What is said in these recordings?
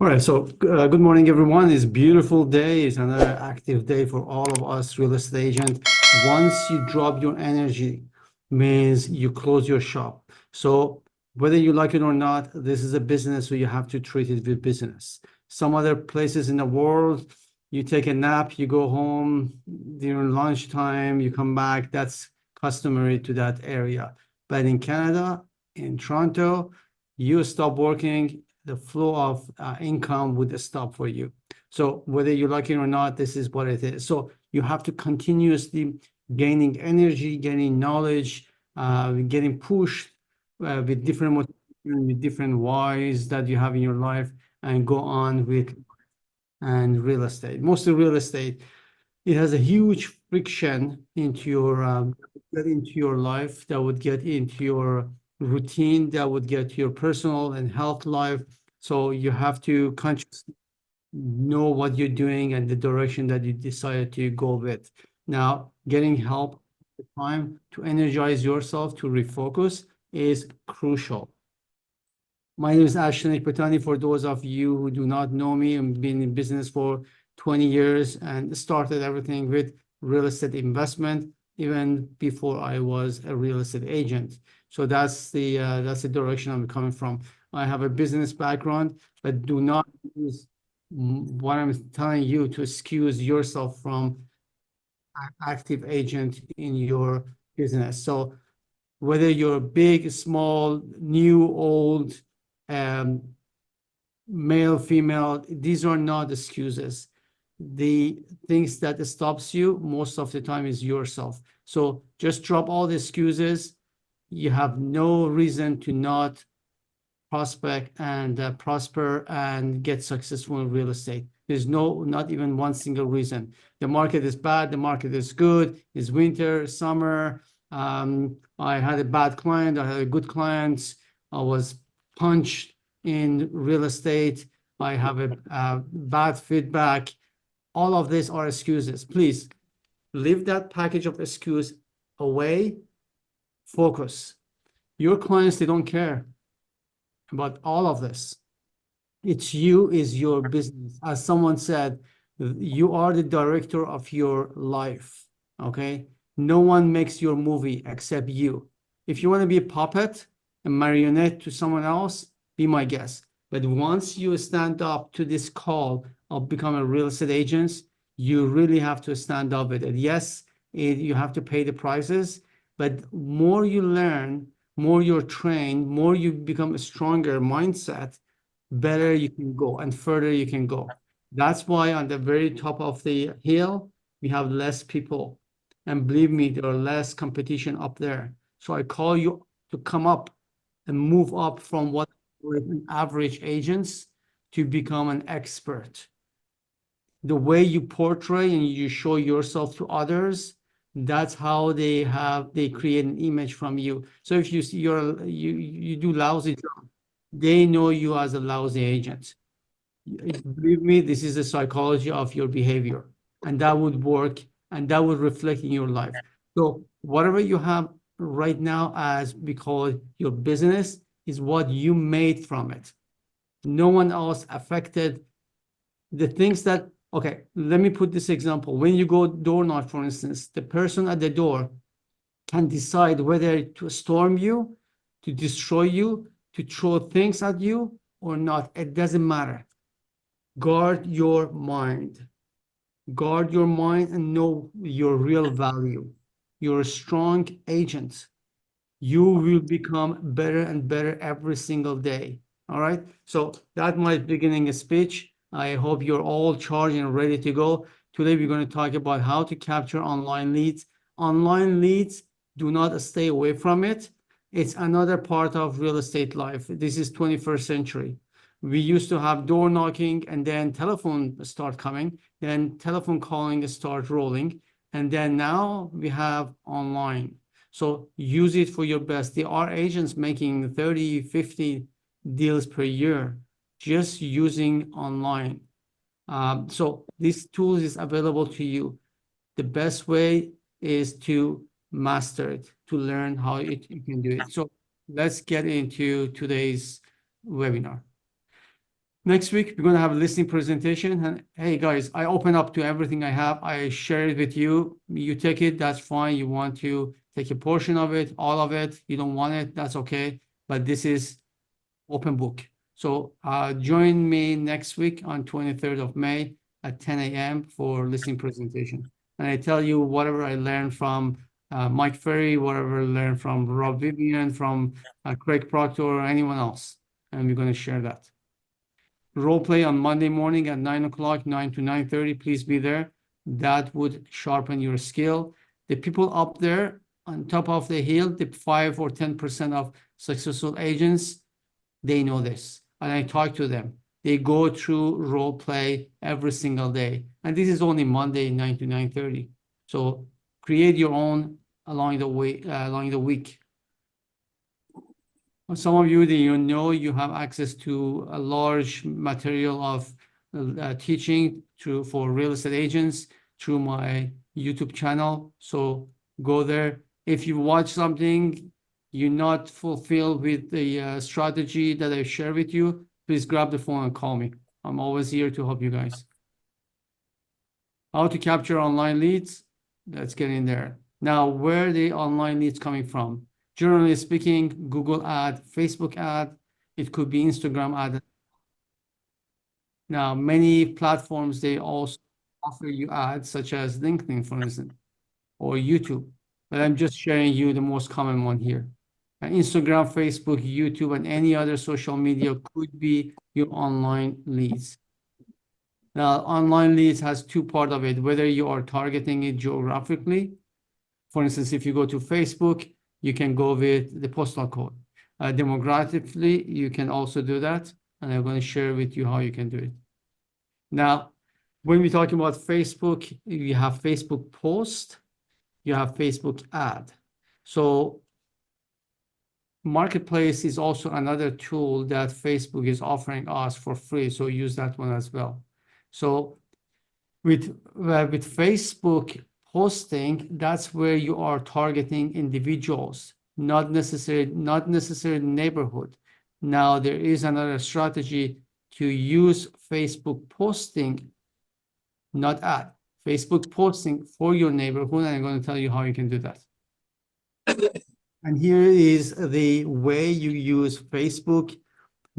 All right, so good morning, everyone. It's a beautiful day. It's another active day for all of us real estate agents. Once you drop your energy, means you close your shop. So whether you like it or not, this is a business, so you have to treat it with business. Some other places in the world, you take a nap, you go home during lunchtime, you come back. That's customary to that area. But in Canada, in Toronto, you stop working, the flow of income would stop for you. So whether you like it or not, this is what it is. So you have to continuously gaining energy, gaining knowledge, getting pushed with different motivation, with different whys that you have in your life, and go on with and real estate. Mostly real estate, it has a huge friction into your get into your life, that would get into your routine, that would get to your personal and health life. So you have to consciously know what you're doing and the direction that you decided to go with. Now, getting help at the time to energize yourself, to refocus, is crucial. My name is Ashton Patani. For those of you who do not know me, I've been in business for 20 years and started everything with real estate investment even before I was a real estate agent. So that's the direction I'm coming from. I have a business background, but do not use what I'm telling you to excuse yourself from active agent in your business. So whether you're big, small, new, old, um, male, female, these are not excuses. The things that stops you most of the time is yourself. So just drop all the excuses. You have no reason to not prospect and prosper and get successful in real estate. There's not even one single reason. The market is bad, the market is good, it's winter, summer. I had a bad client, I had a good client, I was punched in real estate, I have a bad feedback. All of these are excuses. Please leave that package of excuse away, focus. Your clients, they don't care about all of this. It's you, is your business. As someone said, you are the director of your life. Okay. No one makes your movie except you. If you want to be a puppet, a marionette to someone else, be my guest. But once you stand up to this call of becoming a real estate agent, you really have to stand up with it. Yes, you have to pay the prices, but more you learn, more you're trained, more you become a stronger mindset, better you can go and further you can go. That's why on the very top of the hill, we have less people. And believe me, there are less competition up there. So I call you to come up and move up from what an average agents to become an expert. The way you portray and you show yourself to others, that's how they create an image from you. So if you see you do lousy job, they know you as a lousy agent. Believe me, this is the psychology of your behavior, and that would work and that would reflect in your life. So whatever you have right now, as we call it, your business, is what you made from it. No one else affected the things that, okay, let me put this example. When you go door knock, for instance, the person at the door can decide whether to storm you, to destroy you, to throw things at you or not. It doesn't matter. Guard your mind. Guard your mind and know your real value. You're a strong agent. You will become better and better every single day. All right. So that's my beginning speech. I hope you're all charged and ready to go. Today, we're going to talk about how to capture online leads. Online leads, do not stay away from it. It's another part of real estate life. This is 21st century. We used to have door knocking and then telephone start coming, then telephone calling start rolling. And then now we have online. So use it for your best. There are agents making 30, 50 deals per year just using online. So this tool is available to you. The best way is to master it, to learn how you can do it. So let's get into today's webinar. Next week, we're gonna have a listing presentation. And hey, guys, I open up to everything I have. I share it with you. You take it, that's fine. You want to take a portion of it, all of it. You don't want it, that's okay. But this is open book. So join me next week on 23rd of May at 10 a.m. for listening presentation. And I tell you whatever I learned from Mike Ferry, whatever I learned from Rob Vivian, from Craig Proctor, or anyone else. And we're going to share that. Role play on Monday morning at 9 o'clock, 9 to 9:30. Please be there. That would sharpen your skill. The people up there on top of the hill, the 5 or 10% of successful agents, they know this. And I talk to them. They go through role play every single day. And this is only Monday, 9 to 9:30. So create your own along the way, along the week. Some of you that you know you have access to a large material of teaching for real estate agents through my YouTube channel. So go there. If you watch something you're not fulfilled with the strategy that I share with you, please grab the phone and call me. I'm always here to help you guys. How to capture online leads? Let's get in there. Now, where are the online leads coming from? Generally speaking, Google ad, Facebook ad, it could be Instagram ad. Now, many platforms, they also offer you ads such as LinkedIn, for instance, or YouTube. But I'm just sharing you the most common one here. Instagram, Facebook, YouTube, and any other social media could be your online leads. Now, online leads has two parts of it, whether you are targeting it geographically. For instance, if you go to Facebook, you can go with the postal code. Demographically, you can also do that. And I'm going to share with you how you can do it. Now, when we're talking about Facebook, you have Facebook post, you have Facebook ad. So Marketplace is also another tool that Facebook is offering us for free. So use that one as well. So with Facebook posting, that's where you are targeting individuals, not necessarily neighborhood. Now there is another strategy to use Facebook posting, not ad, Facebook posting for your neighborhood, and I'm going to tell you how you can do that. And here is the way you use Facebook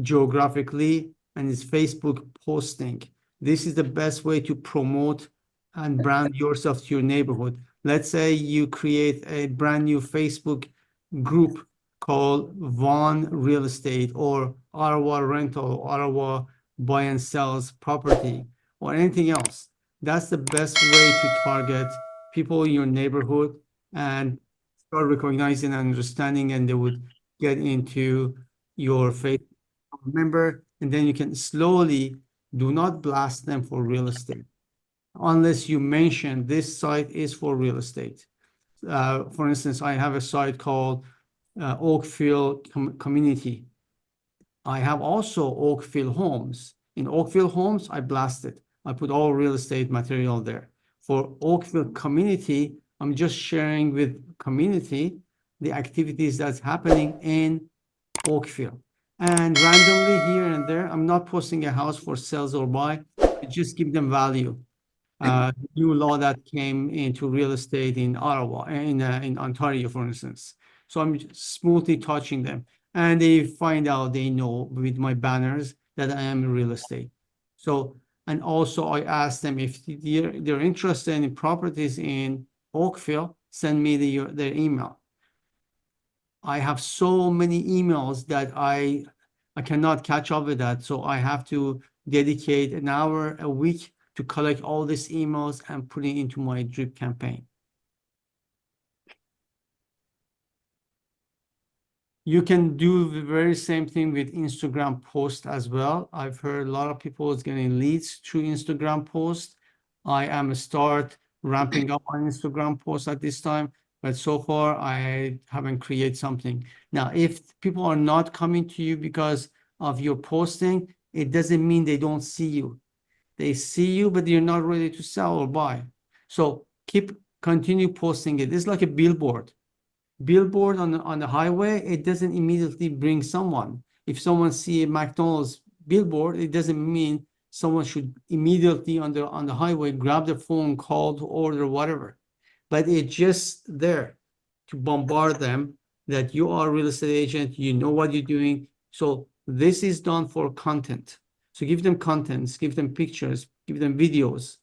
geographically, and it's Facebook posting. This is the best way to promote and brand yourself to your neighborhood. Let's say you create a brand new Facebook group called Vaughn Real Estate or Ottawa Rental, Ottawa Buy and Sells Property, or anything else. That's the best way to target people in your neighborhood and start recognizing and understanding, and they would get into your Facebook member, and then you can slowly do not blast them for real estate unless you mention this site is for real estate. For instance, I have a site called Oakville Community. I have also Oakville Homes. In Oakville Homes, I blasted. I put all real estate material there. For Oakville Community, I'm just sharing with community the activities that's happening in Oakville. And randomly here and there, I'm not posting a house for sales or buy. I just give them value. New law that came into real estate in Ottawa, in Ontario, for instance. So I'm smoothly touching them, and they find out, they know with my banners that I am in real estate. So, and also I ask them if they're interested in properties in Oakville, send me their email. I have so many emails that I cannot catch up with that. So I have to dedicate an hour a week to collect all these emails and put it into my drip campaign. You can do the very same thing with Instagram post as well. I've heard a lot of people is getting leads through Instagram post. I am start ramping up on Instagram post at this time, but so far I haven't created something. Now, if people are not coming to you because of your posting, it doesn't mean they don't see you. They see you, but you're not ready to sell or buy. So continue posting it. It's like a billboard on the highway. It doesn't immediately bring someone. If someone see a McDonald's billboard, it doesn't mean someone should immediately on the highway grab their phone, call to order, whatever. But it's just there to bombard them that you are a real estate agent, you know what you're doing. So this is done for content. So give them contents, give them pictures, give them videos.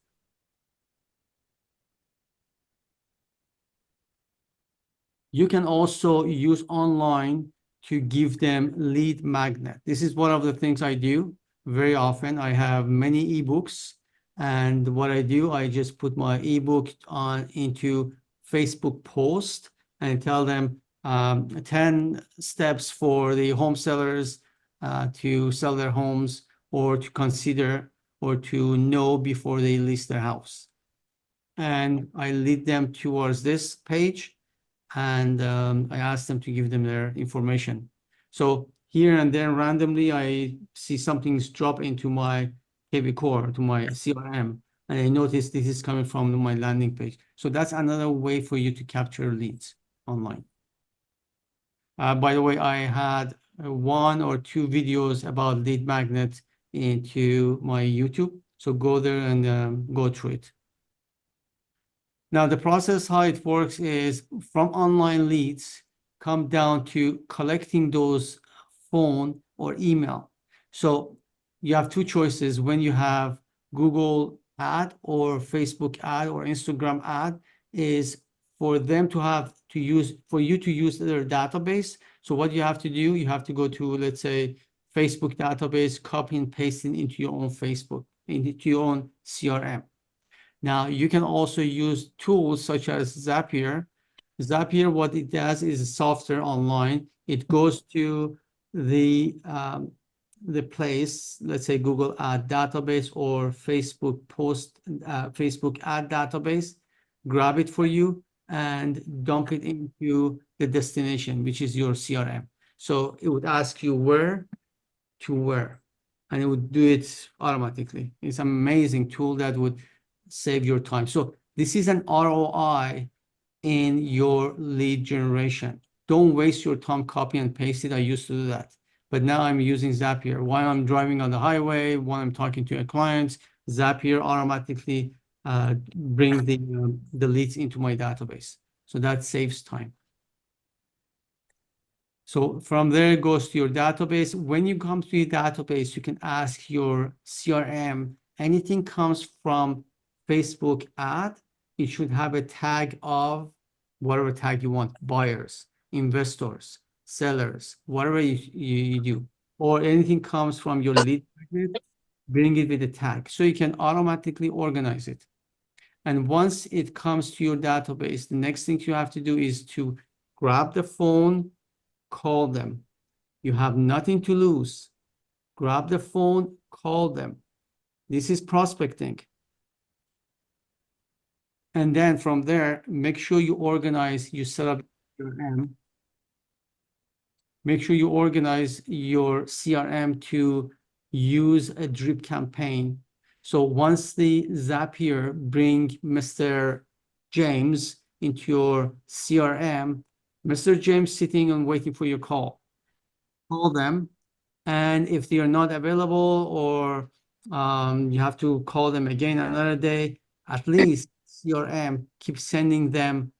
You can also use online to give them lead magnet. This is one of the things I do very often. I have many ebooks, and what I do, I just put my ebook on into Facebook post and tell them 10 steps for the home sellers to sell their homes or to consider or to know before they list their house. And I lead them towards this page, and I asked them to give them their information. So here and then randomly, I see something's drop into my KV Core, to my CRM, and I notice this is coming from my landing page. So that's another way for you to capture leads online. By the way, I had one or two videos about lead magnet into my YouTube. So go there and go through it. Now, the process, how it works is from online leads come down to collecting those phone or email. So you have two choices when you have Google ad or Facebook ad or Instagram ad, is for them to have to use, for you to use their database. So what you have to do, you have to go to, let's say, Facebook database, copy and paste it into your own Facebook, into your own CRM. Now, you can also use tools such as Zapier. Zapier, what it does is software online. It goes to the place, let's say Google Ad Database or Facebook Ad Database, grab it for you and dump it into the destination, which is your CRM. So it would ask you where to where, and it would do it automatically. It's an amazing tool that would save your time. So this is an ROI in your lead generation. Don't waste your time copy and paste it. I used to do that, but now I'm using Zapier. While I'm driving on the highway, while I'm talking to a client, Zapier automatically bring the leads into my database. So that saves time. So from there, it goes to your database. When you come to your database, you can ask your CRM, anything comes from Facebook ad, it should have a tag of whatever tag you want, buyers, investors, sellers, whatever you do, or anything comes from your lead magnet, bring it with a tag. So you can automatically organize it. And once it comes to your database, the next thing you have to do is to grab the phone, call them. You have nothing to lose. Grab the phone, call them. This is prospecting. And then from there, make sure you organize, you set up your CRM. Make sure you organize your CRM to use a drip campaign. So once the Zapier bring Mr. James into your CRM, Mr. James sitting and waiting for your call. Call them, and if they are not available or you have to call them again another day, at least CRM keep sending them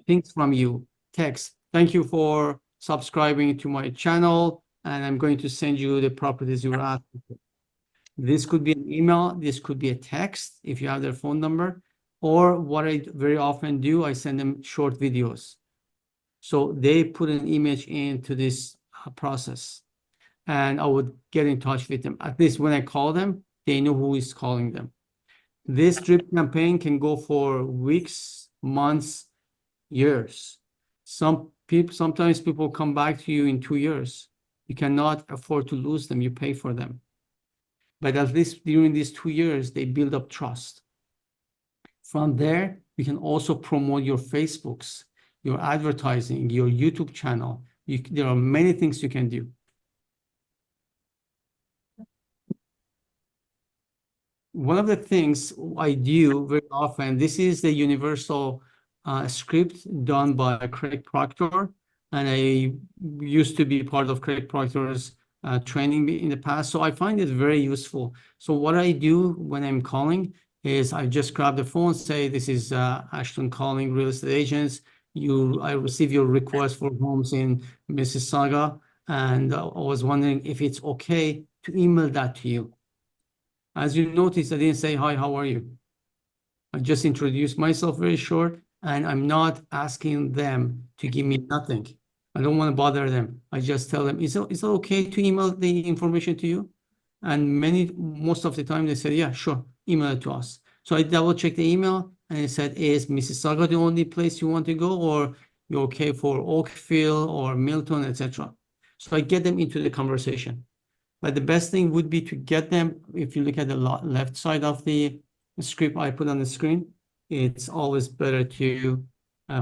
things from you, text. Thank you for subscribing to my channel, and I'm going to send you the properties you were asking for. This could be an email, this could be a text if you have their phone number, or what I very often do, I send them short videos. So they put an image into this process, and I would get in touch with them. At least when I call them, they know who is calling them. This drip campaign can go for weeks, months, years. Sometimes people come back to you in 2 years. You cannot afford to lose them. You pay for them. But at least during these 2 years, they build up trust. From there, you can also promote your Facebooks, your advertising, your YouTube channel. There are many things you can do. One of the things I do very often, this is the universal script done by Craig Proctor, and I used to be part of Craig Proctor's training in the past. So I find it very useful. So what I do when I'm calling is I just grab the phone, say, this is Ashton calling real estate agents. I receive your request for homes in Mississauga, and I was wondering if it's okay to email that to you. As you notice, I didn't say, hi, how are you? I just introduced myself very short, and I'm not asking them to give me nothing. I don't want to bother them. I just tell them, is it okay to email the information to you? And most of the time they said, yeah, sure, email it to us. So I double checked the email and it said, is Mississauga the only place you want to go, or you're okay for Oakville or Milton, etc. So I get them into the conversation. But the best thing would be to get them, if you look at the left side of the script I put on the screen, it's always better to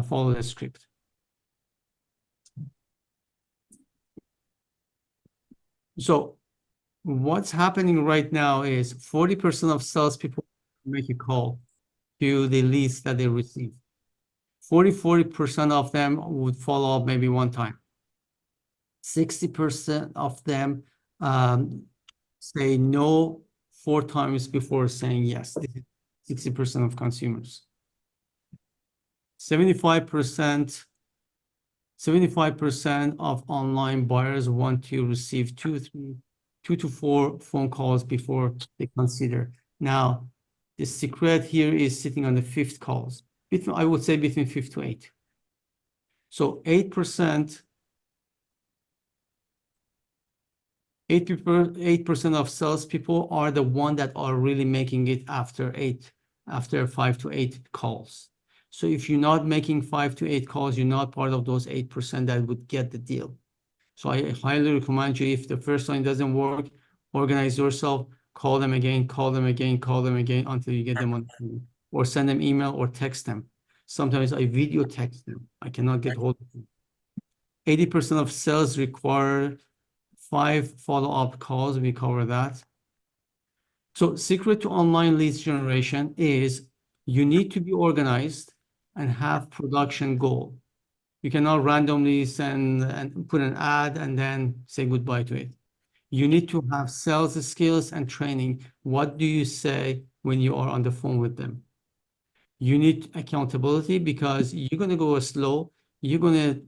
follow the script. So what's happening right now is 40% of salespeople make a call to the leads that they receive. 40% of them would follow up maybe one time. 60% of them say no 4 times before saying yes. 60% of consumers. 75% of online buyers want to receive 2 to 4 phone calls before they consider. Now, the secret here is sitting on the fifth calls. I would say between 5 to 8. So 8% of salespeople are the one that are really making it after 5 to 8 calls. So if you're not making 5 to 8 calls, you're not part of those 8% that would get the deal. So I highly recommend you, if the first time doesn't work, organize yourself, call them again, call them again, call them again until you get them on the phone, or send them email or text them. Sometimes I video text them. I cannot get hold of them. 80% of sales require 5 follow-up calls. We cover that. So secret to online leads generation is you need to be organized and have production goal. You cannot randomly send and put an ad and then say goodbye to it. You need to have sales skills and training. What do you say when you are on the phone with them? You need accountability, because you're going to go slow. You're going to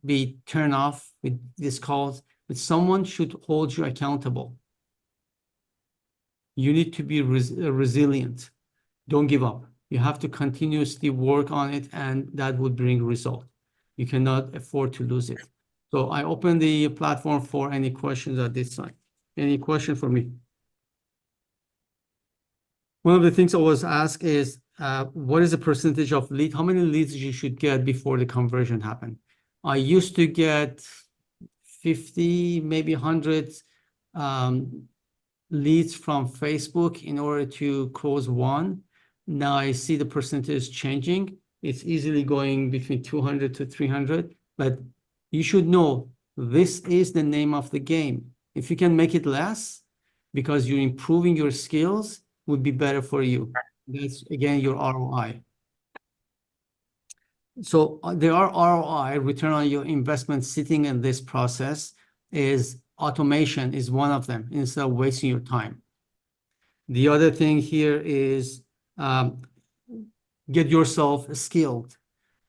be turned off with these calls, but someone should hold you accountable. You need to be resilient. Don't give up. You have to continuously work on it, and that would bring result. You cannot afford to lose it. So I open the platform for any questions at this time. Any question for me? One of the things I was asked is, what is the percentage of lead? How many leads you should get before the conversion happen? I used to get 50, maybe 100 leads from Facebook in order to close one. Now I see the percentage changing. It's easily going between 200 to 300, but you should know this is the name of the game. If you can make it less because you're improving your skills, would be better for you. That's again your ROI. So there are ROI, return on your investment, sitting in this process. Is automation is one of them, instead of wasting your time. The other thing here is get yourself skilled,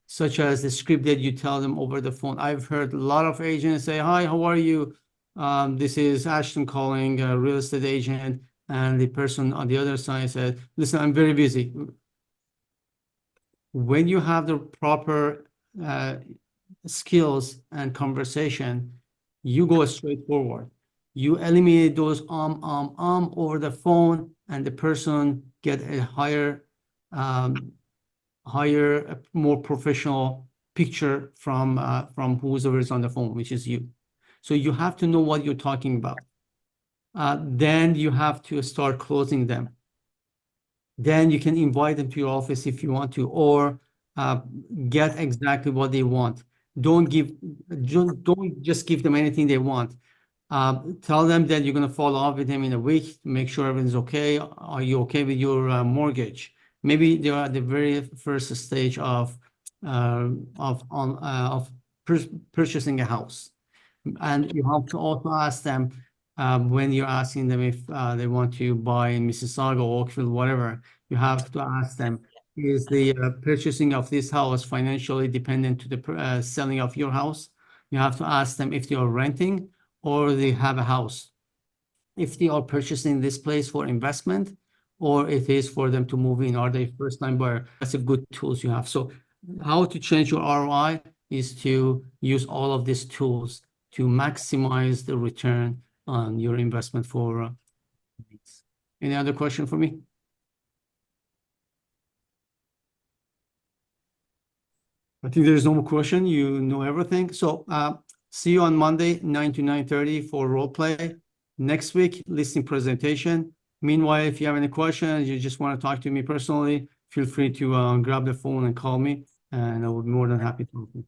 such as the script that you tell them over the phone. I've heard a lot of agents say, hi, how are you? This is Ashton calling, a real estate agent. And the person on the other side said, listen, I'm very busy. When you have the proper skills and conversation, you go straight forward. You eliminate those over the phone, and the person get a higher, more professional picture from whoever is on the phone, which is you. So you have to know what you're talking about. Then you have to start closing them. Then you can invite them to your office if you want to, or get exactly what they want. Don't just give them anything they want. Tell them that you're going to follow up with them in a week to make sure everything's okay. Are you okay with your mortgage? Maybe they're at the very first stage of purchasing a house, and you have to also ask them, when you're asking them if they want to buy in Mississauga, Oakville, whatever, you have to ask them, is the purchasing of this house financially dependent to the selling of your house? You have to ask them if they are renting or they have a house. If they are purchasing this place for investment or it is for them to move in, are they first time buyer? That's a good tools you have. So how to change your ROI is to use all of these tools to maximize the return on your investment for any other question for me? I think there is no more question. You know everything. So see you on Monday, 9 to 9:30 for role play. Next week, listing presentation. Meanwhile, if you have any questions, you just want to talk to me personally, feel free to grab the phone and call me, and I will be more than happy to help you.